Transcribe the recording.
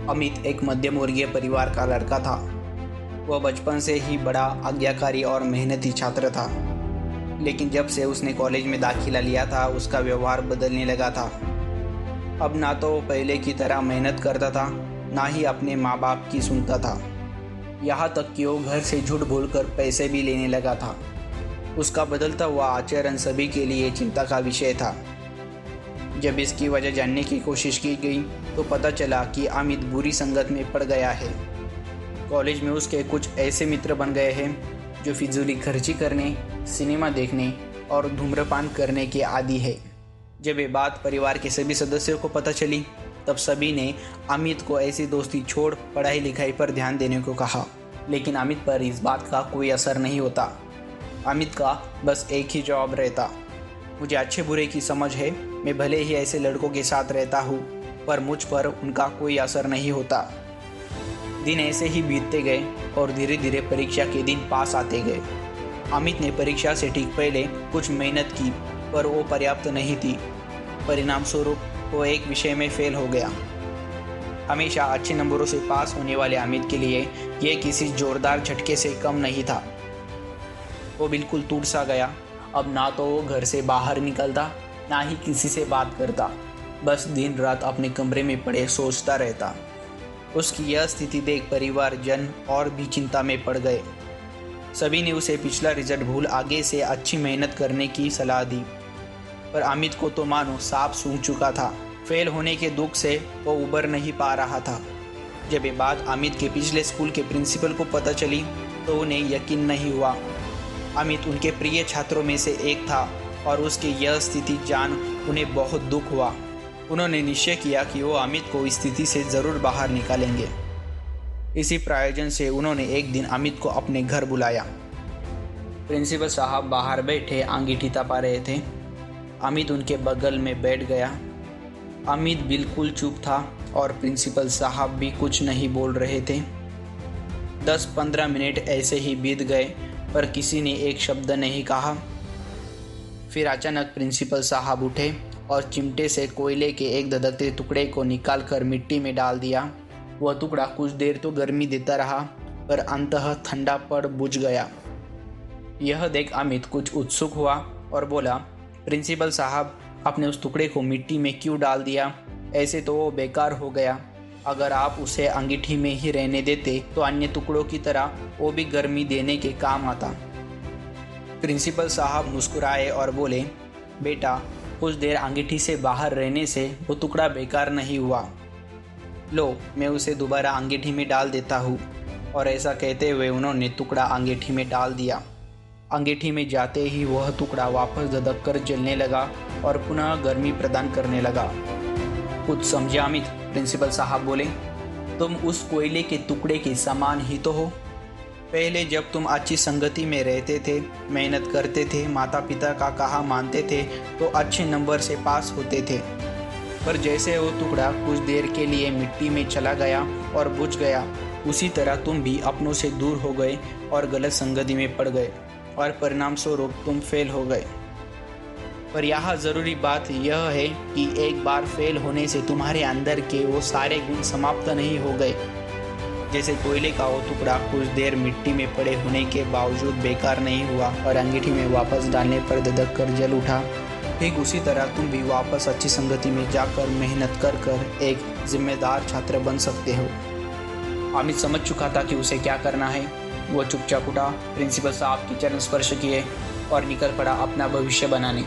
अमित एक मध्यम वर्गीय परिवार का लड़का था। वह बचपन से ही बड़ा आज्ञाकारी और मेहनती छात्र था, लेकिन जब से उसने कॉलेज में दाखिला लिया था उसका व्यवहार बदलने लगा था। अब ना तो वो पहले की तरह मेहनत करता था, ना ही अपने माँ बाप की सुनता था। यहाँ तक कि वो घर से झूठ बोलकर पैसे भी लेने लगा था। उसका बदलता हुआ आचरण सभी के लिए चिंता का विषय था। जब इसकी वजह जानने की कोशिश की गई तो पता चला कि अमित बुरी संगत में पड़ गया है। कॉलेज में उसके कुछ ऐसे मित्र बन गए हैं जो फिजूली खर्ची करने, सिनेमा देखने और धूम्रपान करने के आदी है। जब ये बात परिवार के सभी सदस्यों को पता चली तब सभी ने अमित को ऐसी दोस्ती छोड़ पढ़ाई लिखाई पर ध्यान देने को कहा, लेकिन अमित पर इस बात का कोई असर नहीं होता। अमित का बस एक ही जवाब रहता, मुझे अच्छे बुरे की समझ है, मैं भले ही ऐसे लड़कों के साथ रहता हूँ पर मुझ पर उनका कोई असर नहीं होता। दिन ऐसे ही बीतते गए और धीरे धीरे परीक्षा के दिन पास आते गए। अमित ने परीक्षा से ठीक पहले कुछ मेहनत की पर वो पर्याप्त नहीं थी। परिणाम स्वरूप वो एक विषय में फेल हो गया। हमेशा अच्छे नंबरों से पास होने वाले अमित के लिए ये किसी जोरदार झटके से कम नहीं था। वो बिल्कुल टूट सा गया। अब ना तो वो घर से बाहर निकलता, ना ही किसी से बात करता, बस दिन रात अपने कमरे में पड़े सोचता रहता। उसकी यह स्थिति देख परिवार जन और भी चिंता में पड़ गए। सभी ने उसे पिछला रिजल्ट भूल आगे से अच्छी मेहनत करने की सलाह दी, पर अमित को तो मानो सांप सूंघ चुका था। फेल होने के दुख से वो उबर नहीं पा रहा था। जब ये बात अमित के पिछले स्कूल के प्रिंसिपल को पता चली तो उन्हें यकीन नहीं हुआ। अमित उनके प्रिय छात्रों में से एक था और उसकी यह स्थिति जान उन्हें बहुत दुख हुआ। उन्होंने निश्चय किया कि वो अमित को इस स्थिति से ज़रूर बाहर निकालेंगे। इसी प्रयोजन से उन्होंने एक दिन अमित को अपने घर बुलाया। प्रिंसिपल साहब बाहर बैठे अंगीठी तपा रहे थे। अमित उनके बगल में बैठ गया। अमित बिल्कुल चुप था और प्रिंसिपल साहब भी कुछ नहीं बोल रहे थे। 10-15 मिनट ऐसे ही बीत गए पर किसी ने एक शब्द नहीं कहा। फिर अचानक प्रिंसिपल साहब उठे और चिमटे से कोयले के एक धधकते टुकड़े को निकालकर मिट्टी में डाल दिया। वह टुकड़ा कुछ देर तो गर्मी देता रहा पर अंततः ठंडा पड़ बुझ गया। यह देख अमित कुछ उत्सुक हुआ और बोला, प्रिंसिपल साहब, आपने उस टुकड़े को मिट्टी में क्यों डाल दिया? ऐसे तो वो बेकार हो गया। अगर आप उसे अंगीठी में ही रहने देते तो अन्य टुकड़ों की तरह वो भी गर्मी देने के काम आता। प्रिंसिपल साहब मुस्कुराए और बोले, बेटा, कुछ देर अंगीठी से बाहर रहने से वो टुकड़ा बेकार नहीं हुआ। लो, मैं उसे दोबारा अंगीठी में डाल देता हूँ। और ऐसा कहते हुए उन्होंने टुकड़ा अंगीठी में डाल दिया। अंगीठी में जाते ही वह टुकड़ा वापस धधक कर जलने लगा और पुनः गर्मी प्रदान करने लगा। कुछ समझे अमित? प्रिंसिपल साहब बोले, तुम उस कोयले के टुकड़े के समान ही तो हो। पहले जब तुम अच्छी संगति में रहते थे, मेहनत करते थे, माता पिता का कहा मानते थे तो अच्छे नंबर से पास होते थे। पर जैसे वो टुकड़ा कुछ देर के लिए मिट्टी में चला गया और बुझ गया, उसी तरह तुम भी अपनों से दूर हो गए और गलत संगति में पड़ गए और परिणाम स्वरूप तुम फेल हो गए। पर यहाँ ज़रूरी बात यह है कि एक बार फेल होने से तुम्हारे अंदर के वो सारे गुण समाप्त नहीं हो गए। जैसे कोयले का वो टुकड़ा कुछ देर मिट्टी में पड़े होने के बावजूद बेकार नहीं हुआ और अंगीठी में वापस डालने पर धधक कर जल उठा, ठीक उसी तरह तुम भी वापस अच्छी संगति में जाकर मेहनत कर कर एक जिम्मेदार छात्र बन सकते हो। अमित समझ चुका था कि उसे क्या करना है। वो चुपचाप उठा, प्रिंसिपल साहब के चरण स्पर्श किए और निकल पड़ा अपना भविष्य बनाने।